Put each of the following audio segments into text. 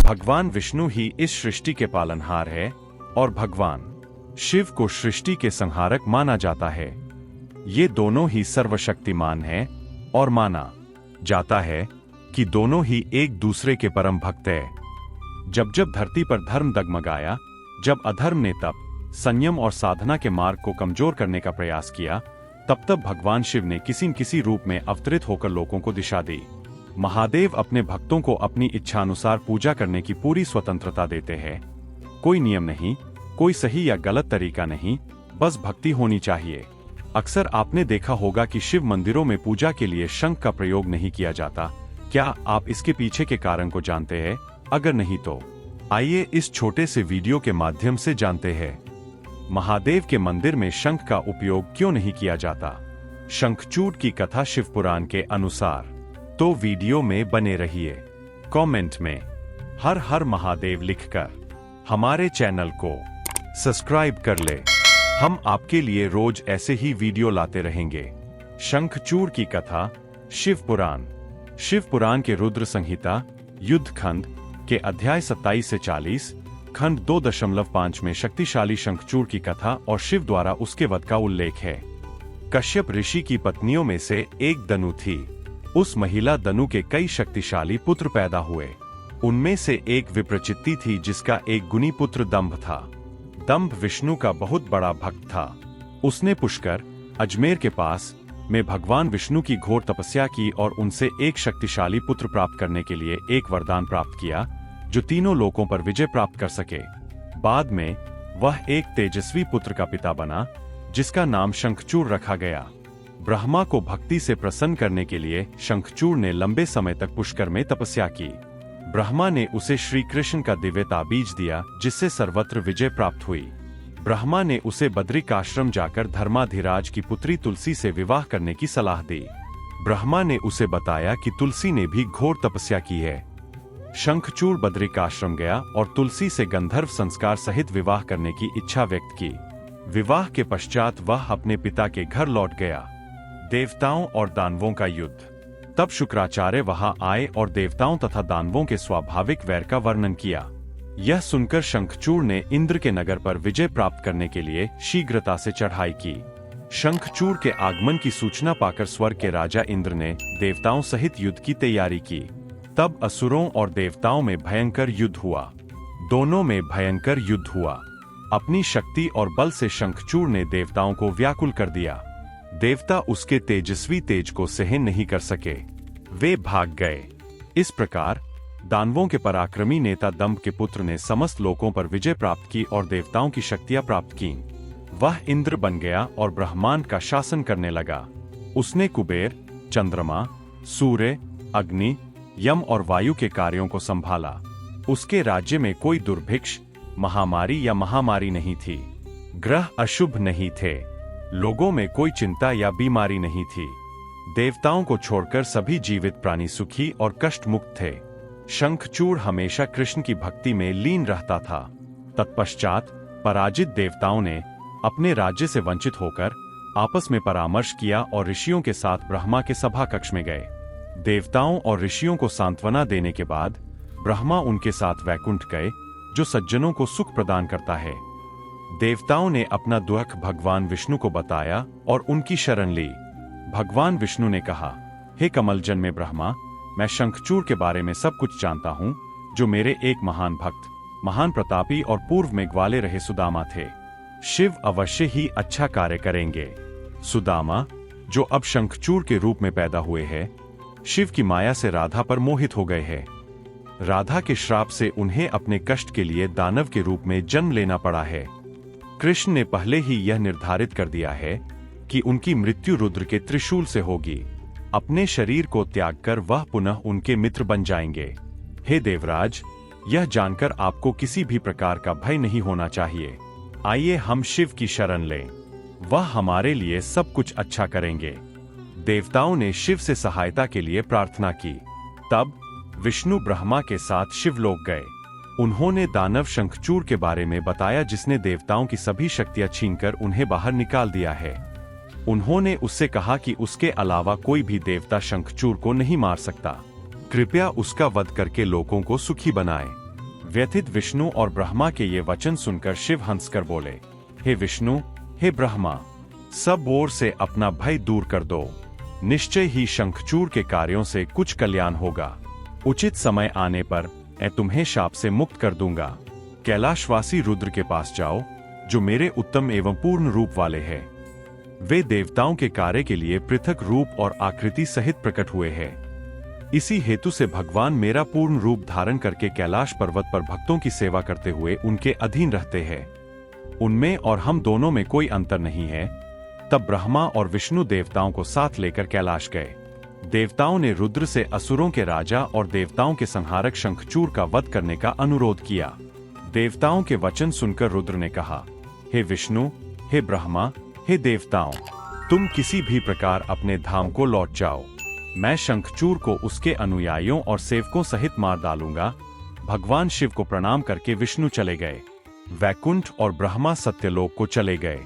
भगवान विष्णु ही इस सृष्टि के पालनहार है और भगवान शिव को सृष्टि के संहारक माना जाता है। ये दोनों ही सर्वशक्तिमान हैं और माना जाता है कि दोनों ही एक दूसरे के परम भक्त हैं। जब जब धरती पर धर्म डगमगाया, जब अधर्म ने तप, संयम और साधना के मार्ग को कमजोर करने का प्रयास किया, तब तब भगवान शिव ने किसी न किसी रूप में अवतरित होकर लोगों को दिशा दी। महादेव अपने भक्तों को अपनी इच्छानुसार पूजा करने की पूरी स्वतंत्रता देते हैं। कोई नियम नहीं, कोई सही या गलत तरीका नहीं, बस भक्ति होनी चाहिए। अक्सर आपने देखा होगा कि शिव मंदिरों में पूजा के लिए शंख का प्रयोग नहीं किया जाता। क्या आप इसके पीछे के कारण को जानते हैं? अगर नहीं तो आइए इस छोटे से वीडियो के माध्यम से जानते हैं। महादेव के मंदिर में शंख का उपयोग क्यों नहीं किया जाता? शंखचूड़ की कथा शिव पुराण के अनुसार। तो वीडियो में बने रहिए। कमेंट में हर हर महादेव लिखकर हमारे चैनल को सब्सक्राइब कर ले। हम आपके लिए रोज ऐसे ही वीडियो लाते रहेंगे। शंखचूड़ की कथा। शिव पुराण। शिव पुराण के रुद्र संहिता युद्ध खंड के अध्याय 27 से 40 खंड 2.5 में शक्तिशाली शंखचूड़ की कथा और शिव द्वारा उसके वध का उल्लेख है। कश्यप ऋषि की पत्नियों में से एक दनु थी। उस महिला दनु के कई शक्तिशाली पुत्र पैदा हुए। उनमें से एक विप्रचित्ति थी जिसका एक गुणी पुत्र दंभ था। दंभ विष्णु का बहुत बड़ा भक्त था। उसने पुष्कर अजमेर के पास में भगवान विष्णु की घोर तपस्या की और उनसे एक शक्तिशाली पुत्र प्राप्त करने के लिए एक वरदान प्राप्त किया जो तीनों लोकों पर विजय प्राप्त कर सके। बाद में वह एक तेजस्वी पुत्र का पिता बना जिसका नाम शंखचूड़ रखा गया। ब्रह्मा को भक्ति से प्रसन्न करने के लिए शंखचूड़ ने लंबे समय तक पुष्कर में तपस्या की। ब्रह्मा ने उसे श्री कृष्ण का दिव्य ताबीज दिया जिससे सर्वत्र विजय प्राप्त हुई। ब्रह्मा ने उसे बद्रिक आश्रम जाकर धर्माधिराज की पुत्री तुलसी से विवाह करने की सलाह दी। ब्रह्मा ने उसे बताया कि तुलसी ने भी घोर तपस्या की है। शंखचूड़ बद्रिक आश्रम गया और तुलसी से गंधर्व संस्कार सहित विवाह करने की इच्छा व्यक्त की। विवाह के पश्चात वह अपने पिता के घर लौट गया। देवताओं और दानवों का युद्ध। तब शुक्राचार्य वहां आए और देवताओं तथा दानवों के स्वाभाविक वैर का वर्णन किया। यह सुनकर शंखचूड़ ने इंद्र के नगर पर विजय प्राप्त करने के लिए शीघ्रता से चढ़ाई की। शंखचूड़ के आगमन की सूचना पाकर स्वर्ग के राजा इंद्र ने देवताओं सहित युद्ध की तैयारी की। तब असुरों और देवताओं में भयंकर युद्ध हुआ। दोनों में भयंकर युद्ध हुआ। अपनी शक्ति और बल से शंखचूड़ ने देवताओं को व्याकुल कर दिया। देवता उसके तेजस्वी तेज को सहन नहीं कर सके। वे भाग गए। इस प्रकार दानवों के पराक्रमी नेता दंभ के पुत्र ने समस्त लोकों पर विजय प्राप्त की और देवताओं की शक्तियां प्राप्त की। वह इंद्र बन गया और ब्रह्मांड का शासन करने लगा। उसने कुबेर, चंद्रमा, सूर्य, अग्नि, यम और वायु के कार्यों को संभाला। उसके राज्य में कोई दुर्भिक्ष, महामारी या महामारी नहीं थी। ग्रह अशुभ नहीं थे। लोगों में कोई चिंता या बीमारी नहीं थी। देवताओं को छोड़कर सभी जीवित प्राणी सुखी और कष्ट मुक्त थे। शंखचूड़ हमेशा कृष्ण की भक्ति में लीन रहता था। तत्पश्चात पराजित देवताओं ने अपने राज्य से वंचित होकर आपस में परामर्श किया और ऋषियों के साथ ब्रह्मा के सभा कक्ष में गए। देवताओं और ऋषियों को सांत्वना देने के बाद ब्रह्मा उनके साथ वैकुंठ गए जो सज्जनों को सुख प्रदान करता है। देवताओं ने अपना दुख भगवान विष्णु को बताया और उनकी शरण ली। भगवान विष्णु ने कहा, हे कमलजन में ब्रह्मा, मैं शंखचूड़ के बारे में सब कुछ जानता हूँ जो मेरे एक महान भक्त, महान प्रतापी और पूर्व में ग्वाले रहे सुदामा थे। शिव अवश्य ही अच्छा कार्य करेंगे। सुदामा जो अब शंखचूड़ के रूप में पैदा हुए हैं, शिव की माया से राधा पर मोहित हो गए हैं। राधा के श्राप से उन्हें अपने कष्ट के लिए दानव के रूप में जन्म लेना पड़ा है। कृष्ण ने पहले ही यह निर्धारित कर दिया है कि उनकी मृत्यु रुद्र के त्रिशूल से होगी। अपने शरीर को त्याग कर वह पुनः उनके मित्र बन जाएंगे। हे देवराज, यह जानकर आपको किसी भी प्रकार का भय नहीं होना चाहिए। आइए हम शिव की शरण लें। वह हमारे लिए सब कुछ अच्छा करेंगे। देवताओं ने शिव से सहायता के लिए प्रार्थना की। तब विष्णु ब्रह्मा के साथ शिवलोक गए। उन्होंने दानव शंखचूड़ के बारे में बताया जिसने देवताओं की सभी शक्तियां छीनकर उन्हें बाहर निकाल दिया है। उन्होंने उससे कहा कि उसके अलावा कोई भी देवता शंखचूड़ को नहीं मार सकता। कृपया उसका वध करके लोगों को सुखी बनाए। व्यथित विष्णु और ब्रह्मा के ये वचन सुनकर शिव हंसकर बोले, हे विष्णु, हे ब्रह्मा, सब ओर से अपना भय दूर कर दो। निश्चय ही शंखचूड़ के कार्यों से कुछ कल्याण होगा। उचित समय आने पर मैं तुम्हें शाप से मुक्त कर दूंगा। कैलाशवासी रुद्र के पास जाओ, जो मेरे उत्तम एवं पूर्ण रूप वाले हैं। वे देवताओं के कार्य के लिए पृथक रूप और आकृति सहित प्रकट हुए हैं। इसी हेतु से भगवान मेरा पूर्ण रूप धारण करके कैलाश पर्वत पर भक्तों की सेवा करते हुए उनके अधीन रहते हैं। उनमें और हम दोनों में कोई अंतर नहीं है। तब ब्रह्मा और विष्णु देवताओं को साथ लेकर कैलाश गए। देवताओं ने रुद्र से असुरों के राजा और देवताओं के संहारक शंखचूड़ का वध करने का अनुरोध किया। देवताओं के वचन सुनकर रुद्र ने कहा, हे विष्णु, हे ब्रह्मा, हे देवताओं, तुम किसी भी प्रकार अपने धाम को लौट जाओ। मैं शंखचूड़ को उसके अनुयायियों और सेवकों सहित मार डालूंगा। भगवान शिव को प्रणाम करके विष्णु चले गए। वैकुंठ और ब्रह्मा सत्यलोक को चले गए।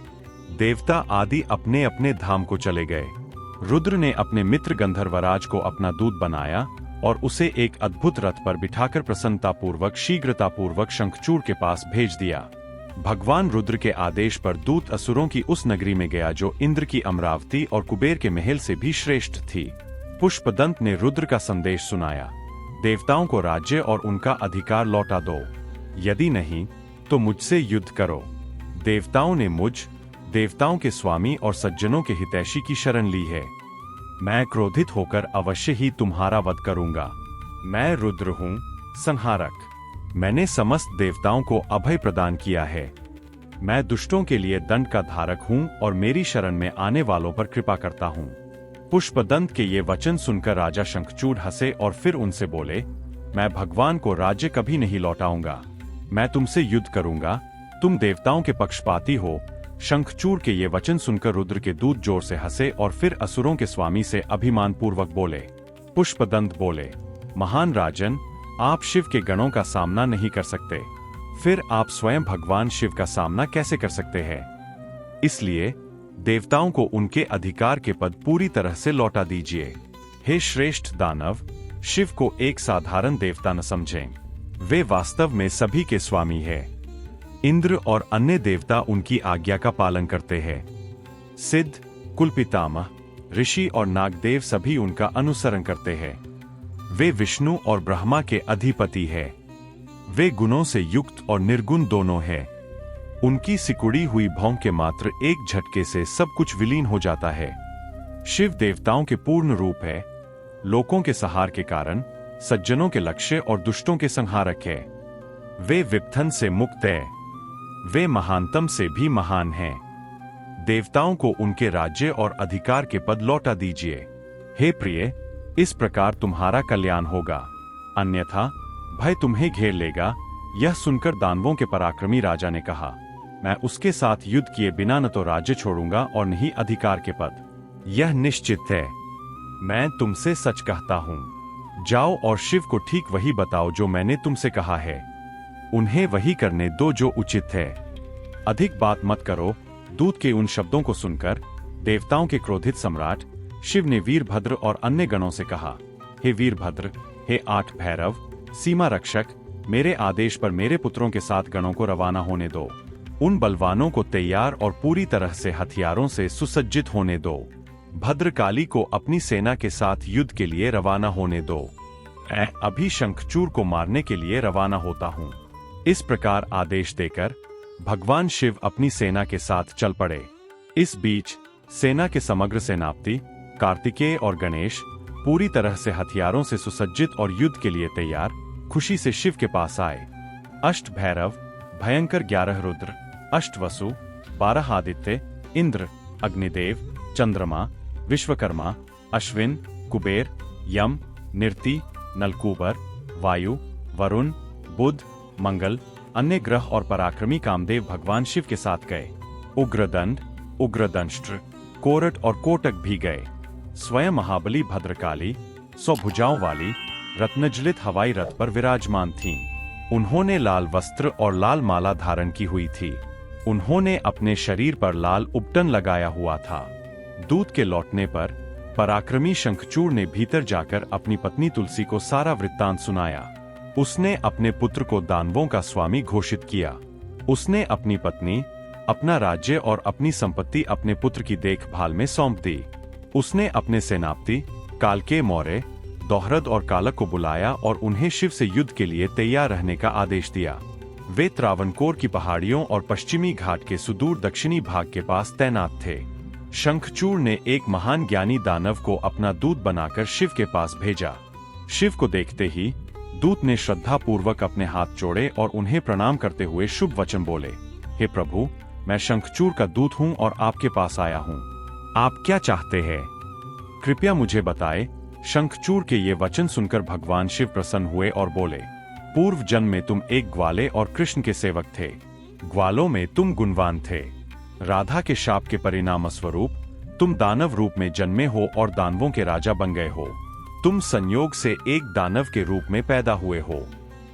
देवता आदि अपने अपने धाम को चले गए। रुद्र ने अपने मित्र गंधर्वराज को अपना दूत बनाया और उसे एक अद्भुत रथ पर बिठाकर प्रसन्नतापूर्वक शीघ्रतापूर्वक शंखचूड़ के पास भेज दिया। भगवान रुद्र के आदेश पर दूत असुरों की उस नगरी में गया जो इंद्र की अमरावती और कुबेर के महल से भी श्रेष्ठ थी। पुष्पदंत ने रुद्र का संदेश सुनाया, देवताओं को राज्य और उनका अधिकार लौटा दो, यदि नहीं तो मुझसे युद्ध करो। देवताओं ने मुझ, देवताओं के स्वामी और सज्जनों के हितैषी की शरण ली है। मैं क्रोधित होकर अवश्य ही तुम्हारा वध करूंगा। मैं रुद्र हूं, संहारक। मैंने समस्त देवताओं को अभय प्रदान किया है। मैं दुष्टों के लिए दंड का धारक हूं और मेरी शरण में आने वालों पर कृपा करता हूं। पुष्पदंत के ये वचन सुनकर राजा शंखचूड़ हंसे और फिर उनसे बोले, मैं भगवान को राज्य कभी नहीं लौटाऊंगा। मैं तुमसे युद्ध करूंगा। तुम देवताओं के पक्षपाती हो। शंखचूड़ के ये वचन सुनकर रुद्र के दूत जोर से हंसे और फिर असुरों के स्वामी से अभिमान पूर्वक बोले। पुष्पदंत बोले, महान राजन, आप शिव के गणों का सामना नहीं कर सकते, फिर आप स्वयं भगवान शिव का सामना कैसे कर सकते हैं? इसलिए देवताओं को उनके अधिकार के पद पूरी तरह से लौटा दीजिए। हे श्रेष्ठ दानव, शिव को एक साधारण देवता न समझें। वे वास्तव में सभी के स्वामी हैं। इंद्र और अन्य देवता उनकी आज्ञा का पालन करते हैं। सिद्ध, कुलपितामह, ऋषि और नागदेव सभी उनका अनुसरण करते हैं। वे विष्णु और ब्रह्मा के अधिपति हैं। वे गुणों से युक्त और निर्गुण दोनों हैं। उनकी सिकुड़ी हुई भौं के मात्र एक झटके से सब कुछ विलीन हो जाता है। शिव देवताओं के पूर्ण रूप है। लोकों के सहार के कारण, सज्जनों के लक्ष्य और दुष्टों के संहारक है। वे विपथन से मुक्त है। वे महानतम से भी महान हैं। देवताओं को उनके राज्य और अधिकार के पद लौटा दीजिए। हे प्रिय, इस प्रकार तुम्हारा कल्याण होगा, अन्यथा भय तुम्हें घेर लेगा। यह सुनकर दानवों के पराक्रमी राजा ने कहा, मैं उसके साथ युद्ध किए बिना न तो राज्य छोड़ूंगा और न ही अधिकार के पद। यह निश्चित है। मैं तुमसे सच कहता हूं। जाओ और शिव को ठीक वही बताओ जो मैंने तुमसे कहा है। उन्हें वही करने दो जो उचित है। अधिक बात मत करो। दूत के उन शब्दों को सुनकर देवताओं के क्रोधित सम्राट शिव ने वीरभद्र और अन्य गणों से कहा, हे वीरभद्र, हे आठ भैरव, सीमा रक्षक, मेरे आदेश पर मेरे पुत्रों के साथ गणों को रवाना होने दो। उन बलवानों को तैयार और पूरी तरह से हथियारों से सुसज्जित होने दो। भद्रकाली को अपनी सेना के साथ युद्ध के लिए रवाना होने दो। मैं अभी शंखचूड़ को मारने के लिए रवाना होता हूँ। इस प्रकार आदेश देकर भगवान शिव अपनी सेना के साथ चल पड़े। इस बीच सेना के समग्र सेनापति कार्तिकेय और गणेश पूरी तरह से हथियारों से सुसज्जित और युद्ध के लिए तैयार खुशी से शिव के पास आए। अष्ट भैरव, भयंकर 11 रुद्र, अष्ट वसु, 12 आदित्य, इंद्र, अग्निदेव, चंद्रमा, विश्वकर्मा, अश्विन, कुबेर, यम, निरति, नलकूबर, वायु, वरुण, बुध, मंगल, अन्य ग्रह और पराक्रमी कामदेव भगवान शिव के साथ गए। उग्रदंड, उग्रदंष्ट्र, कोरट और कोटक भी गए। स्वयं महाबली भद्रकाली 100 भुजाओं वाली रत्नजलित हवाई रथ पर विराजमान थीं। उन्होंने लाल वस्त्र और लाल माला धारण की हुई थी। उन्होंने अपने शरीर पर लाल उपटन लगाया हुआ था। दूत के लौटने पर पराक्रमी शंखचूड़ ने भीतर जाकर अपनी पत्नी तुलसी को सारा वृत्तांत सुनाया। उसने अपने पुत्र को दानवों का स्वामी घोषित किया। उसने अपनी पत्नी, अपना राज्य और अपनी संपत्ति अपने पुत्र की देखभाल में सौंप दी। उसने अपने सेनापति कालकेय मौर्य, दोहरद और कालक को बुलाया और उन्हें शिव से युद्ध के लिए तैयार रहने का आदेश दिया। वे त्रावणकोर की पहाड़ियों और पश्चिमी घाट के सुदूर दक्षिणी भाग के पास तैनात थे। शंखचूड़ ने एक महान ज्ञानी दानव को अपना दूत बनाकर शिव के पास भेजा। शिव को देखते ही दूत ने श्रद्धा पूर्वक अपने हाथ जोड़े और उन्हें प्रणाम करते हुए शुभ वचन बोले। हे प्रभु, मैं शंखचूड़ का दूत हूँ और आपके पास आया हूँ। आप क्या चाहते हैं? कृपया मुझे बताएं। शंखचूड़ के ये वचन सुनकर भगवान शिव प्रसन्न हुए और बोले, पूर्व जन्म में तुम एक ग्वाले और कृष्ण के सेवक थे। ग्वालों में तुम गुणवान थे। राधा के शाप के परिणाम स्वरूप तुम दानव रूप में जन्मे हो और दानवों के राजा बन गए हो। तुम संयोग से एक दानव के रूप में पैदा हुए हो।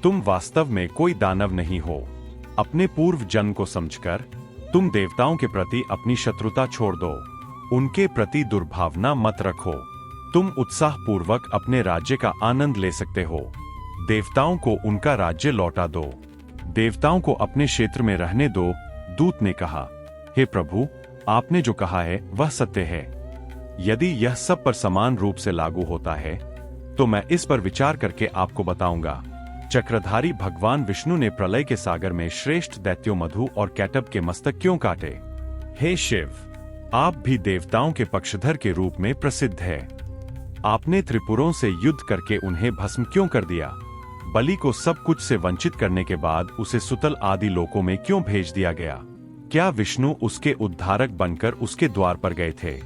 तुम वास्तव में कोई दानव नहीं हो। अपने पूर्व जन्म को समझकर तुम देवताओं के प्रति अपनी शत्रुता छोड़ दो। उनके प्रति दुर्भावना मत रखो। तुम उत्साह पूर्वक अपने राज्य का आनंद ले सकते हो। देवताओं को उनका राज्य लौटा दो। देवताओं को अपने क्षेत्र में रहने दो। दूत ने कहा, हे प्रभु, आपने जो कहा है वह सत्य है। यदि यह सब पर समान रूप से लागू होता है तो मैं इस पर विचार करके आपको बताऊंगा। चक्रधारी भगवान विष्णु ने प्रलय के सागर में श्रेष्ठ दैत्यों मधु और कैटब के मस्तक क्यों काटे? हे शिव, आप भी देवताओं के पक्षधर के रूप में प्रसिद्ध है। आपने त्रिपुरों से युद्ध करके उन्हें भस्म क्यों कर दिया? बलि को सब कुछ से वंचित करने के बाद उसे सुतल आदि लोकों में क्यों भेज दिया गया? क्या विष्णु उसके उद्धारक बनकर उसके द्वार पर गए थे?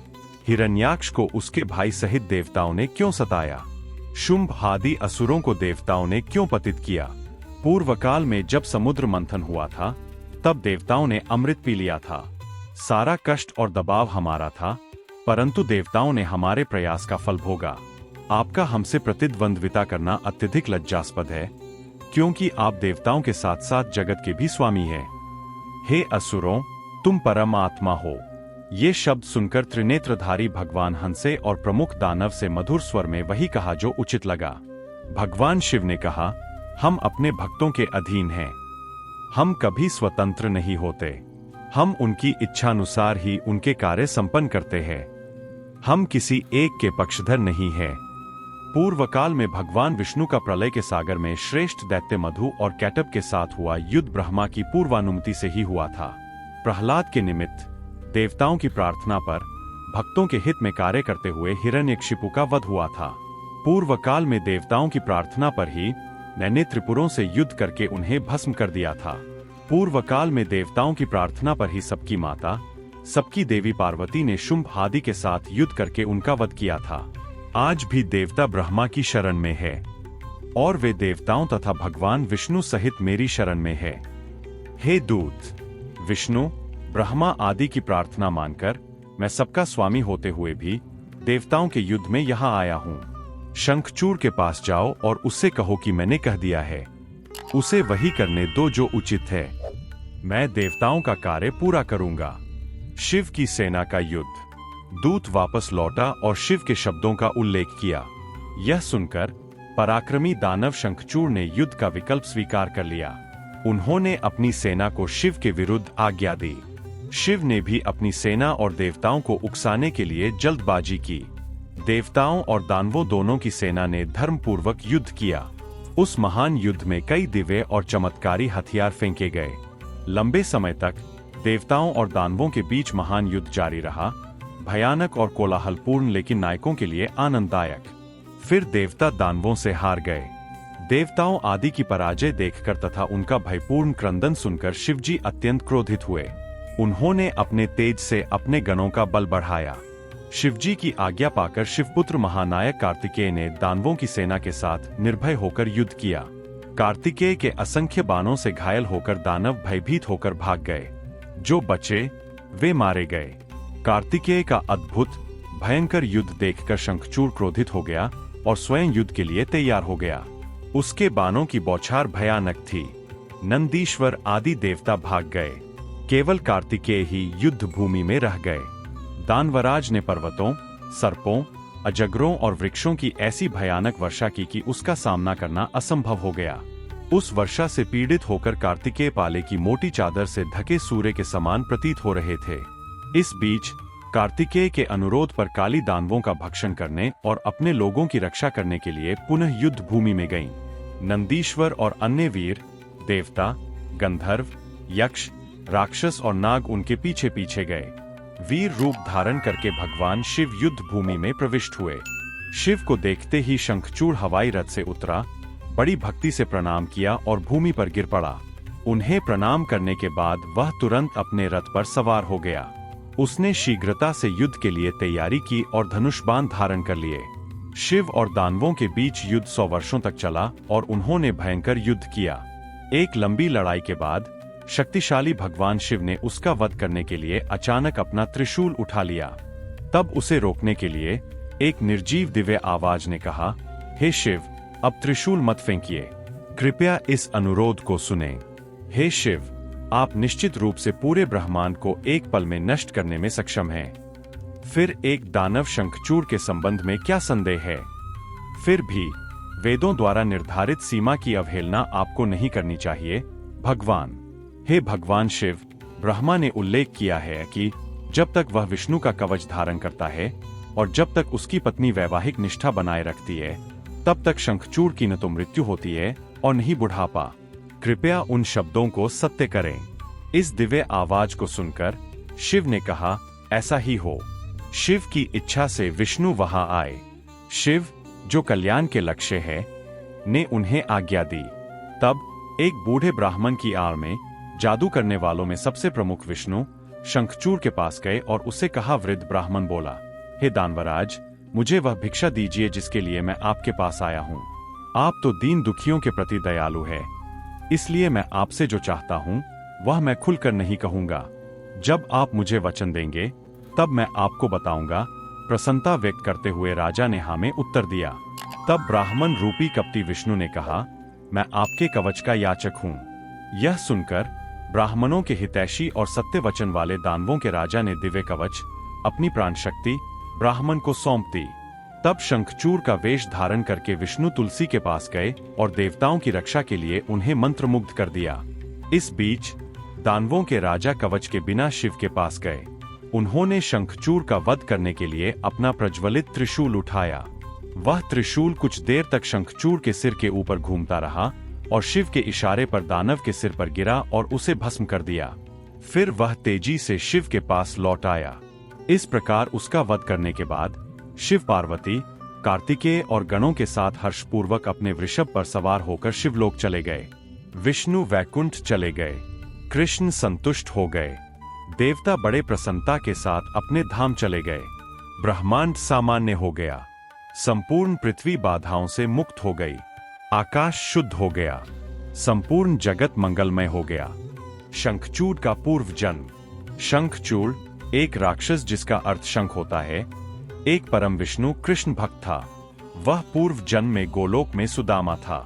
हिरण्याक्ष को उसके भाई सहित देवताओं ने क्यों सताया? शुंभ आदि असुरों को देवताओं ने क्यों पतित किया? पूर्व काल में जब समुद्र मंथन हुआ था तब देवताओं ने अमृत पी लिया था। सारा कष्ट और दबाव हमारा था, परंतु देवताओं ने हमारे प्रयास का फल भोगा। आपका हमसे प्रतिद्वंद्विता करना अत्यधिक लज्जास्पद है, क्योंकि आप देवताओं के साथ साथ जगत के भी स्वामी हैं। हे असुरों, तुम परम आत्मा हो। ये शब्द सुनकर त्रिनेत्रधारी भगवान हंसे और प्रमुख दानव से मधुर स्वर में वही कहा जो उचित लगा। भगवान शिव ने कहा, हम अपने भक्तों के अधीन हैं। हम कभी स्वतंत्र नहीं होते। हम उनकी इच्छानुसार ही उनके कार्य संपन्न करते हैं। हम किसी एक के पक्षधर नहीं हैं। पूर्व काल में भगवान विष्णु का प्रलय के सागर में श्रेष्ठ दैत्य मधु और कैटब के साथ हुआ युद्ध ब्रह्मा की पूर्वानुमति से ही हुआ था। प्रहलाद के निमित्त देवताओं की प्रार्थना पर भक्तों के हित में कार्य करते हुए हिरण्यकशिपु का वध हुआ था। पूर्व काल में देवताओं की प्रार्थना पर ही मैंने त्रिपुरों से युद्ध करके उन्हें भस्म कर दिया था। पूर्व काल में देवताओं की प्रार्थना पर ही सबकी माता, सबकी देवी पार्वती ने शुंभ आदि के साथ युद्ध करके उनका वध किया था। आज भी देवता ब्रह्मा की शरण में है और वे देवताओं तथा भगवान विष्णु सहित मेरी शरण में है। हे दूत, विष्णु, ब्रह्मा आदि की प्रार्थना मानकर मैं सबका स्वामी होते हुए भी देवताओं के युद्ध में यहाँ आया हूँ। शंखचूड़ के पास जाओ और उससे कहो कि मैंने कह दिया है। उसे वही करने दो जो उचित है। मैं देवताओं का कार्य पूरा करूंगा। शिव की सेना का युद्ध। दूत वापस लौटा और शिव के शब्दों का उल्लेख किया। यह सुनकर पराक्रमी दानव शंखचूड़ ने युद्ध का विकल्प स्वीकार कर लिया। उन्होंने अपनी सेना को शिव के विरुद्ध आज्ञा दी। शिव ने भी अपनी सेना और देवताओं को उकसाने के लिए जल्दबाजी की। देवताओं और दानवों दोनों की सेना ने धर्मपूर्वक युद्ध किया। उस महान युद्ध में कई दिव्य और चमत्कारी हथियार फेंके गए। लंबे समय तक देवताओं और दानवों के बीच महान युद्ध जारी रहा, भयानक और कोलाहलपूर्ण लेकिन नायकों के लिए आनंददायक। फिर देवता दानवों से हार गए। देवताओं आदि की पराजय देखकर तथा उनका भयपूर्ण क्रंदन सुनकर शिवजी अत्यंत क्रोधित हुए। उन्होंने अपने तेज से अपने गणों का बल बढ़ाया। शिवजी की आज्ञा पाकर शिवपुत्र महानायक कार्तिकेय ने दानवों की सेना के साथ निर्भय होकर युद्ध किया। कार्तिकेय के असंख्य बाणों से घायल होकर दानव भयभीत होकर भाग गए। जो बचे वे मारे गए। कार्तिकेय का अद्भुत भयंकर युद्ध देखकर शंखचूड़ क्रोधित हो गया और स्वयं युद्ध के लिए तैयार हो गया। उसके बाणों की बौछार भयानक थी। नंदीश्वर आदि देवता भाग गए। केवल कार्तिकेय ही युद्ध भूमि में रह गए। दानवराज ने पर्वतों, सर्पों, अजगरों और वृक्षों की ऐसी भयानक वर्षा की कि उसका सामना करना असंभव हो गया। उस वर्षा से पीड़ित होकर कार्तिकेय पाले की मोटी चादर से ढके सूर्य के समान प्रतीत हो रहे थे। इस बीच कार्तिकेय के अनुरोध पर काली दानवों का भक्षण करने और अपने लोगों की रक्षा करने के लिए पुनः युद्ध भूमि में गईं। नंदीश्वर और अन्य वीर, देवता, गंधर्व, यक्ष, राक्षस और नाग उनके पीछे पीछे गए। वीर रूप धारण करके भगवान शिव युद्ध भूमि में प्रविष्ट हुए। शिव को देखते ही शंखचूड़ हवाई रथ से उतरा, बड़ी भक्ति से प्रणाम किया और भूमि पर गिर पड़ा। उन्हें प्रणाम करने के बाद वह तुरंत अपने रथ पर सवार हो गया। उसने शीघ्रता से युद्ध के लिए तैयारी की और धनुष बाण धारण कर लिए। शिव और दानवों के बीच युद्ध 100 वर्षों तक चला और उन्होंने भयंकर युद्ध किया। एक लंबी लड़ाई के बाद शक्तिशाली भगवान शिव ने उसका वध करने के लिए अचानक अपना त्रिशूल उठा लिया। तब उसे रोकने के लिए एक निर्जीव दिव्य आवाज ने कहा, हे शिव, अब त्रिशूल मत फेंकिए, कृपया इस अनुरोध को सुने। हे शिव, आप निश्चित रूप से पूरे ब्रह्मांड को एक पल में नष्ट करने में सक्षम हैं। फिर एक दानव शंखचूड़ के संबंध में क्या संदेह है? फिर भी वेदों द्वारा निर्धारित सीमा की अवहेलना आपको नहीं करनी चाहिए, भगवान। हे भगवान शिव, ब्रह्मा ने उल्लेख किया है कि जब तक वह विष्णु का कवच धारण करता है और जब तक उसकी पत्नी वैवाहिक निष्ठा बनाए रखती है, तब तक शंखचूड़ की न तो मृत्यु होती है और न ही बुढ़ापा। कृपया उन शब्दों को सत्य करें। इस दिव्य आवाज को सुनकर शिव ने कहा, ऐसा ही हो। शिव की इच्छा से विष्णु वहां आए। शिव, जो कल्याण के लक्ष्य है, ने उन्हें आज्ञा दी। तब एक बूढ़े ब्राह्मण की आड़ में जादू करने वालों में सबसे प्रमुख विष्णु शंखचूड़ के पास गए और उसे कहा। वृद्ध ब्राह्मण बोला, हे दानवराज, मुझे वह भिक्षा दीजिए जिसके लिए मैं आपके पास आया हूँ। आप तो दीन दुखियों के प्रति दयालु है, इसलिए मैं आपसे जो चाहता हूँ वह मैं खुलकर नहीं कहूंगा। जब आप मुझे वचन देंगे तब मैं आपको बताऊंगा। प्रसन्नता व्यक्त करते हुए राजा ने हाँ में उत्तर दिया। तब ब्राह्मण रूपी कपटी विष्णु ने कहा, मैं आपके कवच का याचक हूँ। यह सुनकर ब्राह्मणों के हितैषी और सत्य वचन वाले दानवों के राजा ने दिव्य कवच, अपनी प्राण शक्ति ब्राह्मण को सौंप दी। तब शंखचूड़ का वेश धारण करके विष्णु तुलसी के पास गए और देवताओं की रक्षा के लिए उन्हें मंत्रमुग्ध कर दिया। इस बीच दानवों के राजा कवच के बिना शिव के पास गए। उन्होंने शंखचूड़ का वध करने के लिए अपना प्रज्वलित त्रिशूल उठाया। वह त्रिशूल कुछ देर तक शंखचूड़ के सिर के ऊपर घूमता रहा और शिव के इशारे पर दानव के सिर पर गिरा और उसे भस्म कर दिया। फिर वह तेजी से शिव के पास लौट आया। इस प्रकार उसका वध करने के बाद शिव पार्वती, कार्तिकेय और गणों के साथ हर्षपूर्वक अपने वृषभ पर सवार होकर शिवलोक चले गए। विष्णु वैकुंठ चले गए। कृष्ण संतुष्ट हो गए। देवता बड़े प्रसन्नता के साथ अपने धाम चले गए। ब्रह्मांड सामान्य हो गया। संपूर्ण पृथ्वी बाधाओं से मुक्त हो गई। आकाश शुद्ध हो गया। संपूर्ण जगत मंगलमय हो गया। शंखचूड़ का पूर्व जन्म। शंखचूड़ एक राक्षस जिसका अर्थ शंख होता है, एक परम विष्णु कृष्ण भक्त था। वह पूर्व जन्म में गोलोक में सुदामा था।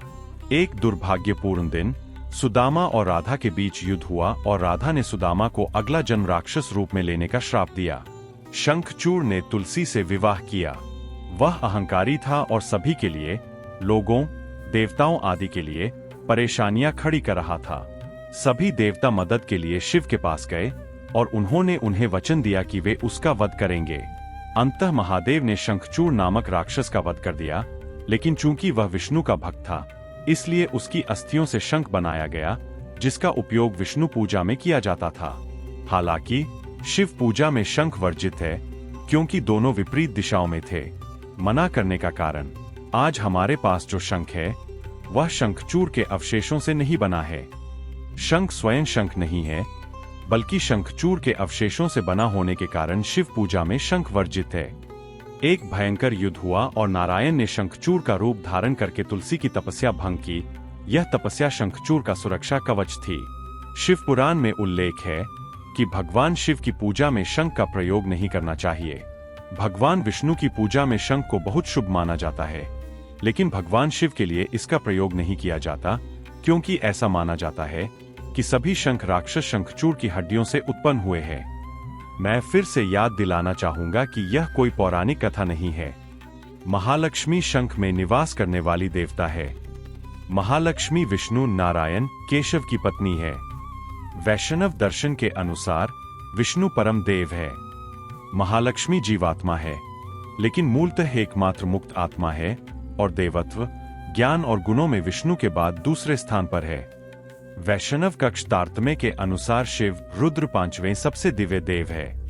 एक दुर्भाग्यपूर्ण दिन सुदामा और राधा के बीच युद्ध हुआ और राधा ने सुदामा को अगला जन्म राक्षस रूप में लेने का श्राप दिया। शंखचूड़ ने तुलसी से विवाह किया। वह अहंकारी था और सभी के लिए, लोगों, देवताओं आदि के लिए परेशानियां खड़ी कर रहा था। सभी देवता मदद के लिए शिव के पास गए और उन्होंने उन्हें वचन दिया कि वे उसका वध करेंगे। अंततः महादेव ने शंखचूड़ नामक राक्षस का वध कर दिया, लेकिन चूंकि वह विष्णु का भक्त था, इसलिए उसकी अस्थियों से शंख बनाया गया, जिसका उपयोग विष्णु पूजा में किया जाता था। हालांकि शिव पूजा में शंख वर्जित है, क्योंकि दोनों विपरीत दिशाओं में थे। मना करने का कारण, आज हमारे पास जो शंख है वह शंखचूड़ के अवशेषों से नहीं बना है। शंख स्वयं शंख नहीं है, बल्कि शंखचूड़ के अवशेषों से बना होने के कारण शिव पूजा में शंख वर्जित है। एक भयंकर युद्ध हुआ और नारायण ने शंखचूड़ का रूप धारण करके तुलसी की तपस्या भंग की। यह तपस्या शंखचूड़ का सुरक्षा कवच थी। शिव पुराण में उल्लेख है कि भगवान शिव की पूजा में शंख का प्रयोग नहीं करना चाहिए। भगवान विष्णु की पूजा में शंख को बहुत शुभ माना जाता है, लेकिन भगवान शिव के लिए इसका प्रयोग नहीं किया जाता, क्योंकि ऐसा माना जाता है कि सभी शंख राक्षस शंखचूड़ की हड्डियों से उत्पन्न हुए हैं। मैं फिर से याद दिलाना चाहूंगा कि यह कोई पौराणिक कथा नहीं है। महालक्ष्मी शंख में निवास करने वाली देवता है। महालक्ष्मी विष्णु नारायण केशव की पत्नी है। वैष्णव दर्शन के अनुसार विष्णु परम देव है। महालक्ष्मी जीवात्मा है, लेकिन मूलतः एकमात्र मुक्त आत्मा है और देवत्व, ज्ञान और गुणों में विष्णु के बाद दूसरे स्थान पर है। वैष्णव कक्ष तारतम्य के अनुसार शिव रुद्र पांचवें सबसे दिव्य देव है।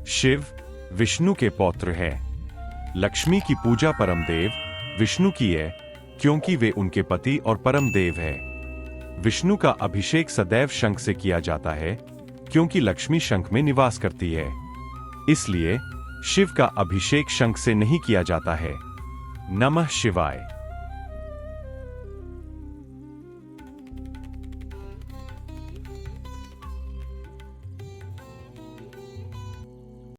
शिव विष्णु के पौत्र है। लक्ष्मी की पूजा परम देव विष्णु की है, क्योंकि वे उनके पति और परम देव है। विष्णु का अभिषेक सदैव शंख से किया जाता है, क्योंकि लक्ष्मी शंख में निवास करती है। इसलिए शिव का अभिषेक शंख से नहीं किया जाता है। नमः शिवाय।